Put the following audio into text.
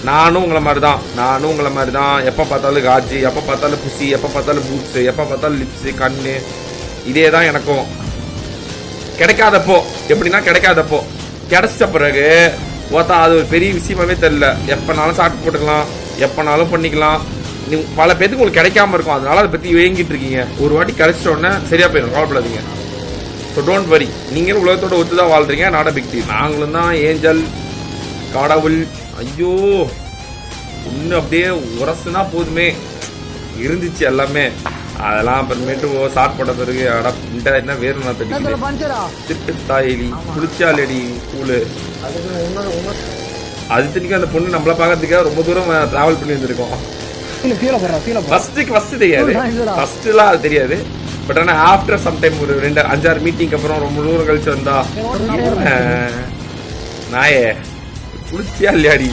நானும் உங்களை மாதிரி தான் எப்போ பார்த்தாலும் காஜி, எப்போ பார்த்தாலும் புசி, எப்போ பார்த்தாலும் பூட்ஸு, எப்போ பார்த்தாலும் லிப்ஸு, கண்ணு, இதே தான் எனக்கும். கிடைக்காதப்போ கிடைக்காதப்போ கிடைச்ச பிறகு ஓத்தா அது ஒரு பெரிய விஷயமாவே தெரியல. எப்போனாலும் சாப்பிட்டு போட்டுக்கலாம், எப்போனாலும் பண்ணிக்கலாம். பல பேருக்கு உங்களுக்கு கிடைக்காம இருக்கும், அதனால அதை பற்றி வேங்கிட்டு இருக்கீங்க. ஒரு வாட்டி கிடைச்ச உடனே சரியா போயிடும், கவலைப்படாதீங்க. So don't worry. நீங்களும் உலகத்தோட ஒத்து தான் வாழ்றீங்க, நாட பிக் டீம். நாங்களும் தான் ஏஞ்சல் கடவுள். ஐயோ ஒன்று அப்படியே உரசுனா போதுமே இருந்துச்சு எல்லாமே. அதெல்லாம் அப்புறமேட்டு ஸ்டார்ட் பண்ண பிறகு என்ன வேறு நான் திட்டு தாயலி குளிச்சாலடி கூழு. அது திணிக்கும் அந்த பொண்ணு நம்மள பார்க்கறதுக்காக ரொம்ப தூரம் டிராவல் பண்ணி வந்திருக்கோம். ஃபர்ஸ்ட் தெரியாது, ஃபர்ஸ்ட்லாம் அது தெரியாது. பட் ஆனால் ஆஃப்டர் சம்டைம் ஒரு 2-5-6 மீட்டிங் அப்புறம் ரொம்ப தூரம் கழிச்சு வந்தா நாயே குளிச்சியா இல்லையாடி